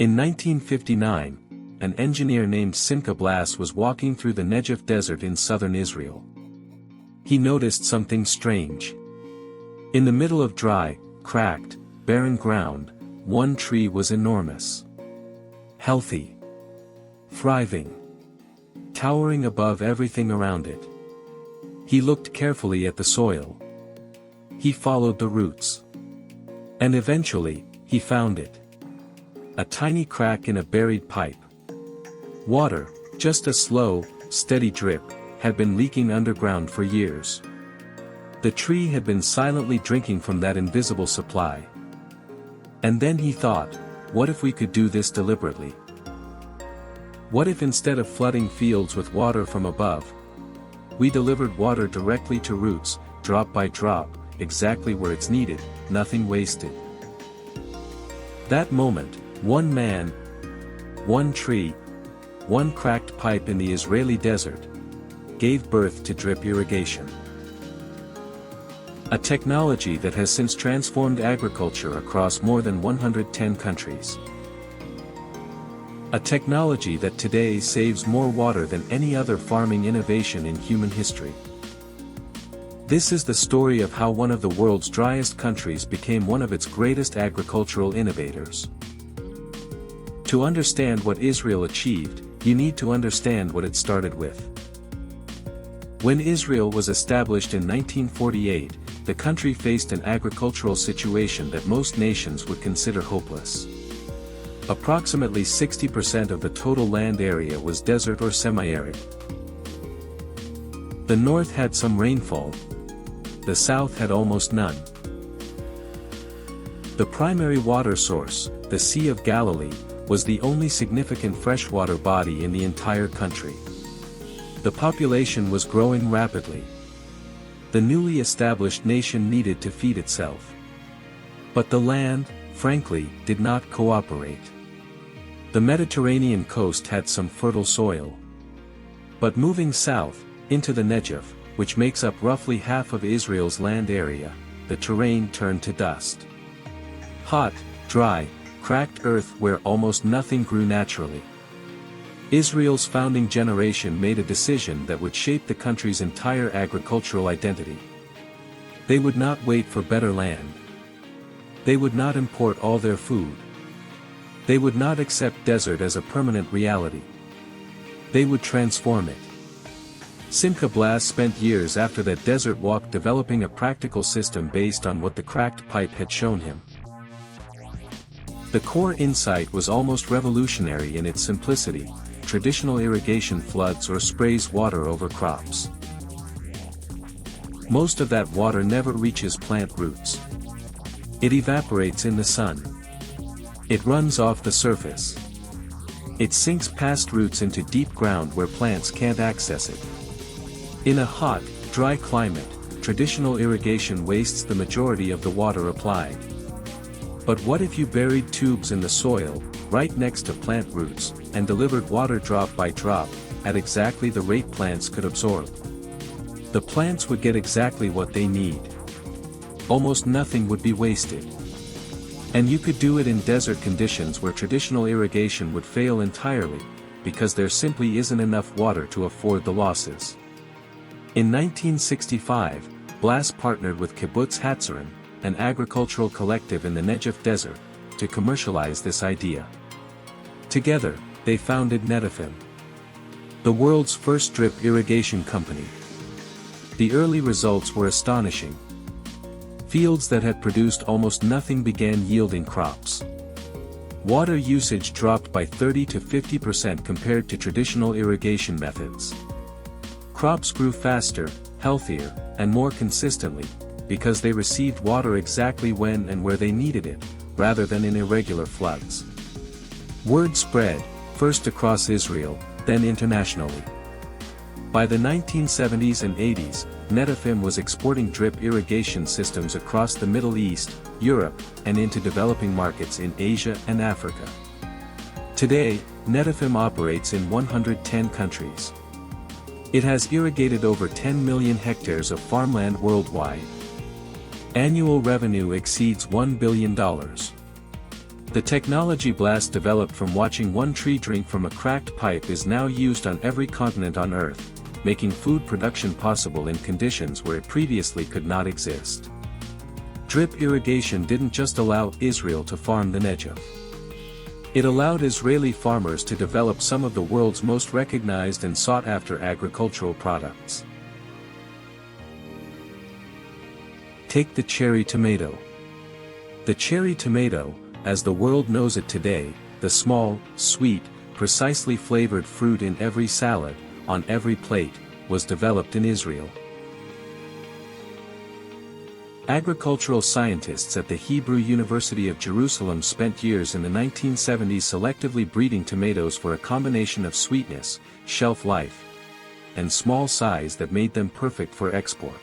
In 1959, an engineer named Simcha Blass was walking through the Negev Desert in southern Israel. He noticed something strange. In the middle of dry, cracked, barren ground, one tree was enormous. Healthy. Thriving. Towering above everything around it. He looked carefully at the soil. He followed the roots. And eventually, he found it. A tiny crack in a buried pipe. Water, just a slow, steady drip, had been leaking underground for years. The tree had been silently drinking from that invisible supply. And then he thought, what if we could do this deliberately? What if instead of flooding fields with water from above, we delivered water directly to roots, drop by drop, exactly where it's needed, nothing wasted? That moment, one man, one tree, one cracked pipe in the Israeli desert, gave birth to drip irrigation. A technology that has since transformed agriculture across more than 110 countries. A technology that today saves more water than any other farming innovation in human history. This is the story of how one of the world's driest countries became one of its greatest agricultural innovators. To understand what Israel achieved, you need to understand what it started with. When Israel was established in 1948, the country faced an agricultural situation that most nations would consider hopeless. Approximately 60% of the total land area was desert or semi-arid. The north had some rainfall. The south had almost none. The primary water source, the Sea of Galilee, was the only significant freshwater body in the entire country. The population was growing rapidly. The newly established nation needed to feed itself. But the land, frankly, did not cooperate. The Mediterranean coast had some fertile soil. But moving south, into the Negev, which makes up roughly half of Israel's land area, the terrain turned to dust. Hot, dry, cracked earth where almost nothing grew naturally. Israel's founding generation made a decision that would shape the country's entire agricultural identity. They would not wait for better land. They would not import all their food. They would not accept desert as a permanent reality. They would transform it. Simcha Blass spent years after that desert walk developing a practical system based on what the cracked pipe had shown him. The core insight was almost revolutionary in its simplicity. Traditional irrigation floods or sprays water over crops. Most of that water never reaches plant roots. It evaporates in the sun. It runs off the surface. It sinks past roots into deep ground where plants can't access it. In a hot, dry climate, traditional irrigation wastes the majority of the water applied. But what if you buried tubes in the soil, right next to plant roots, and delivered water drop by drop, at exactly the rate plants could absorb? The plants would get exactly what they need. Almost nothing would be wasted. And you could do it in desert conditions where traditional irrigation would fail entirely, because there simply isn't enough water to afford the losses. In 1965, Blass partnered with Kibbutz Hatzarim, an agricultural collective in the Negev Desert, to commercialize this idea. Together, they founded Netafim, the world's first drip irrigation company. The early results were astonishing. Fields that had produced almost nothing began yielding crops. Water usage dropped by 30 to 50% compared to traditional irrigation methods. Crops grew faster, healthier, and more consistently, because they received water exactly when and where they needed it, rather than in irregular floods. Word spread, first across Israel, then internationally. By the 1970s and 80s, Netafim was exporting drip irrigation systems across the Middle East, Europe, and into developing markets in Asia and Africa. Today, Netafim operates in 110 countries. It has irrigated over 10 million hectares of farmland worldwide. Annual revenue exceeds $1 billion. The technology Blass developed from watching one tree drink from a cracked pipe is now used on every continent on Earth, making food production possible in conditions where it previously could not exist. Drip irrigation didn't just allow Israel to farm the Negev. It allowed Israeli farmers to develop some of the world's most recognized and sought-after agricultural products. Take the cherry tomato. The cherry tomato, as the world knows it today, the small, sweet, precisely flavored fruit in every salad, on every plate, was developed in Israel. Agricultural scientists at the Hebrew University of Jerusalem spent years in the 1970s selectively breeding tomatoes for a combination of sweetness, shelf life, and small size that made them perfect for export.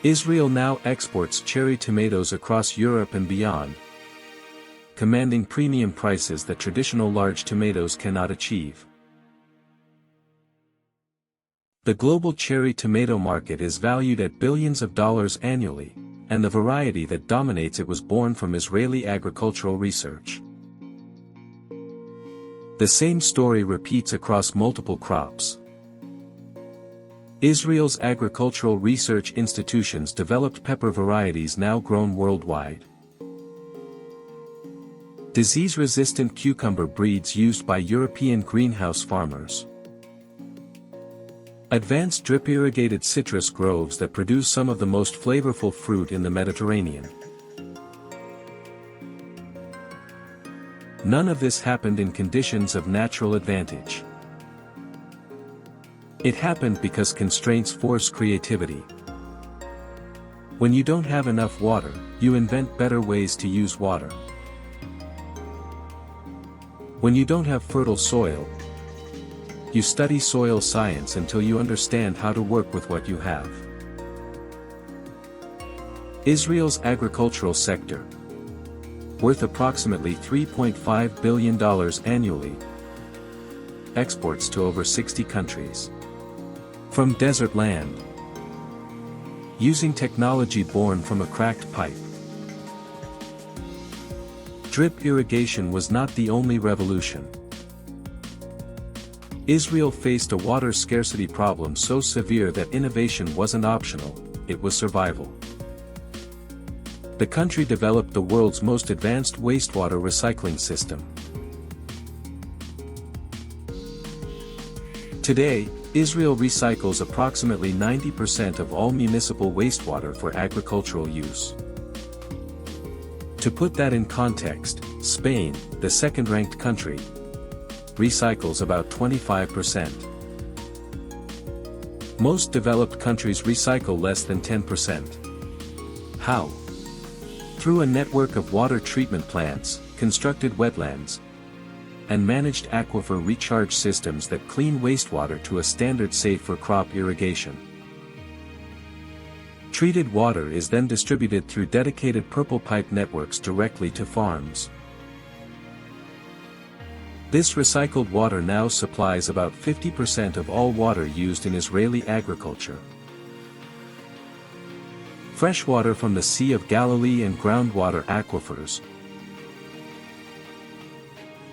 Israel now exports cherry tomatoes across Europe and beyond, commanding premium prices that traditional large tomatoes cannot achieve. The global cherry tomato market is valued at billions of dollars annually, and the variety that dominates it was born from Israeli agricultural research. The same story repeats across multiple crops. Israel's agricultural research institutions developed pepper varieties now grown worldwide. Disease-resistant cucumber breeds used by European greenhouse farmers. Advanced drip-irrigated citrus groves that produce some of the most flavorful fruit in the Mediterranean. None of this happened in conditions of natural advantage. It happened because constraints force creativity. When you don't have enough water, you invent better ways to use water. When you don't have fertile soil, you study soil science until you understand how to work with what you have. Israel's agricultural sector, worth approximately $3.5 billion annually, exports to over 60 countries. From desert land, using technology born from a cracked pipe. Drip irrigation was not the only revolution. Israel faced a water scarcity problem so severe that innovation wasn't optional, it was survival. The country developed the world's most advanced wastewater recycling system. Today, Israel recycles approximately 90% of all municipal wastewater for agricultural use. To put that in context, Spain, the second-ranked country, recycles about 25%. Most developed countries recycle less than 10%. How? Through a network of water treatment plants, constructed wetlands, and managed aquifer recharge systems that clean wastewater to a standard safe for crop irrigation. Treated water is then distributed through dedicated purple pipe networks directly to farms. This recycled water now supplies about 50% of all water used in Israeli agriculture. Freshwater from the Sea of Galilee and groundwater aquifers,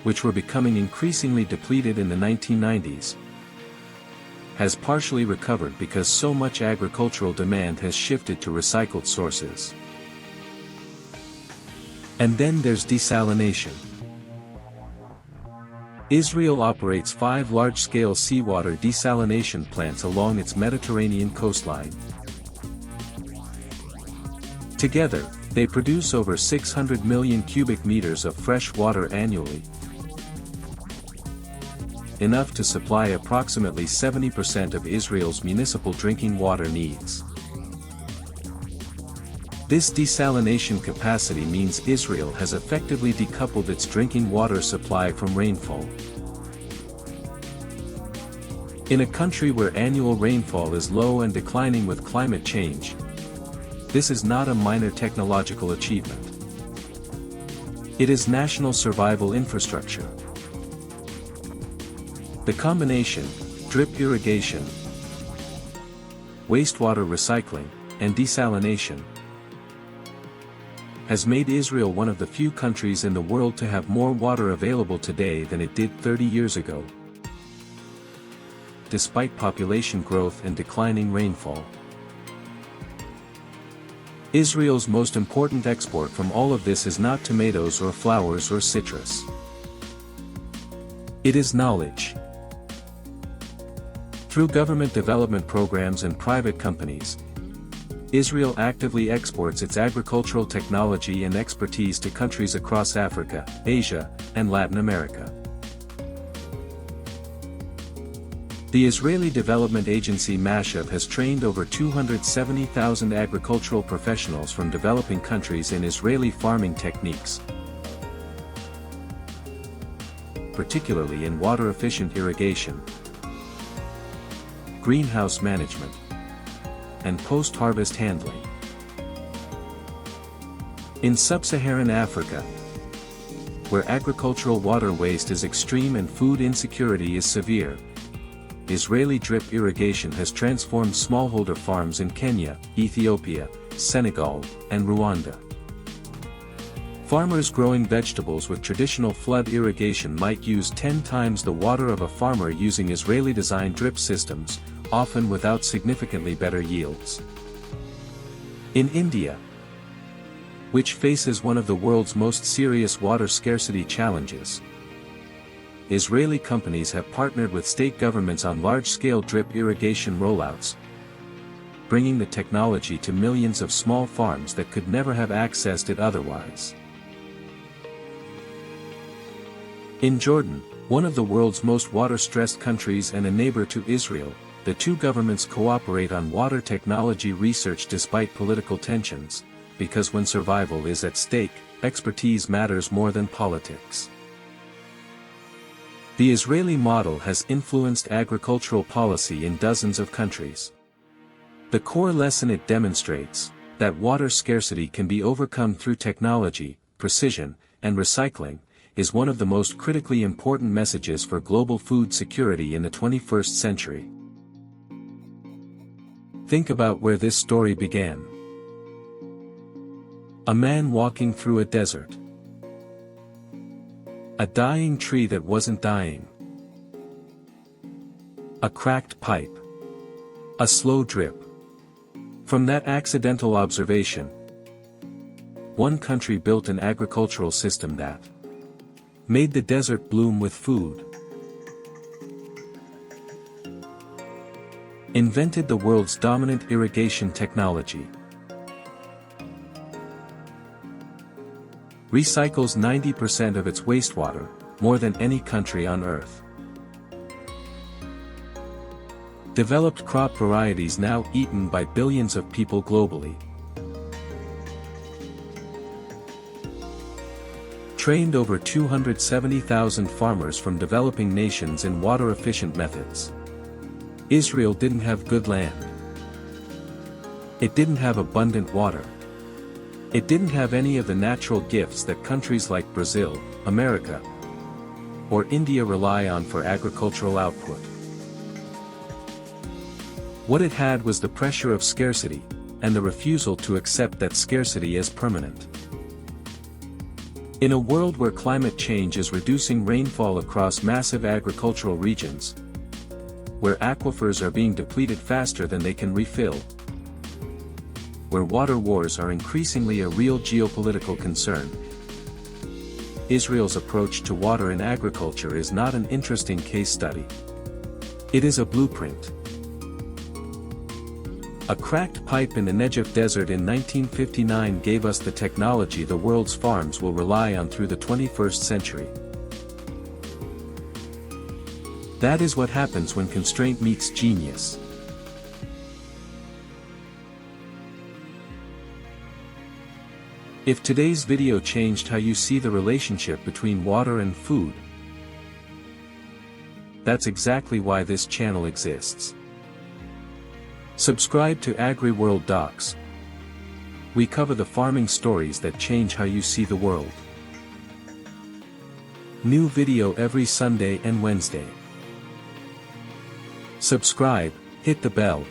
which were becoming increasingly depleted in the 1990s, has partially recovered because so much agricultural demand has shifted to recycled sources. And then there's desalination. Israel operates 5 large-scale seawater desalination plants along its Mediterranean coastline. Together, they produce over 600 million cubic meters of fresh water annually, enough to supply approximately 70% of Israel's municipal drinking water needs. This desalination capacity means Israel has effectively decoupled its drinking water supply from rainfall. In a country where annual rainfall is low and declining with climate change, this is not a minor technological achievement. It is national survival infrastructure. The combination, drip irrigation, wastewater recycling, and desalination, has made Israel one of the few countries in the world to have more water available today than it did 30 years ago, despite population growth and declining rainfall. Israel's most important export from all of this is not tomatoes or flowers or citrus. It is knowledge. Through government development programs and private companies, Israel actively exports its agricultural technology and expertise to countries across Africa, Asia, and Latin America. The Israeli Development Agency Mashav has trained over 270,000 agricultural professionals from developing countries in Israeli farming techniques, particularly in water-efficient irrigation, greenhouse management, and post-harvest handling. In sub-Saharan Africa, where agricultural water waste is extreme and food insecurity is severe, Israeli drip irrigation has transformed smallholder farms in Kenya, Ethiopia, Senegal, and Rwanda. Farmers growing vegetables with traditional flood irrigation might use 10 times the water of a farmer using Israeli-designed drip systems, often without significantly better yields. In India, which faces one of the world's most serious water scarcity challenges, Israeli companies have partnered with state governments on large-scale drip irrigation rollouts, bringing the technology to millions of small farms that could never have accessed it otherwise. In Jordan, one of the world's most water-stressed countries and a neighbor to Israel, the two governments cooperate on water technology research despite political tensions, because when survival is at stake, expertise matters more than politics. The Israeli model has influenced agricultural policy in dozens of countries. The core lesson it demonstrates, that water scarcity can be overcome through technology, precision, and recycling, is one of the most critically important messages for global food security in the 21st century. Think about where this story began. A man walking through a desert. A dying tree that wasn't dying. A cracked pipe. A slow drip. From that accidental observation, one country built an agricultural system that made the desert bloom with food. Invented the world's dominant irrigation technology. Recycles 90% of its wastewater, more than any country on Earth. Developed crop varieties now eaten by billions of people globally. Trained over 270,000 farmers from developing nations in water-efficient methods. Israel didn't have good land. It didn't have abundant water. It didn't have any of the natural gifts that countries like Brazil, America, or India rely on for agricultural output. What it had was the pressure of scarcity, and the refusal to accept that scarcity as permanent. In a world where climate change is reducing rainfall across massive agricultural regions, where aquifers are being depleted faster than they can refill, where water wars are increasingly a real geopolitical concern, Israel's approach to water in agriculture is not an interesting case study. It is a blueprint. A cracked pipe in the Negev Desert in 1959 gave us the technology the world's farms will rely on through the 21st century. That is what happens when constraint meets genius. If today's video changed how you see the relationship between water and food, that's exactly why this channel exists. Subscribe to AgriWorld Docs. We cover the farming stories that change how you see the world. New video every Sunday and Wednesday. Subscribe, hit the bell,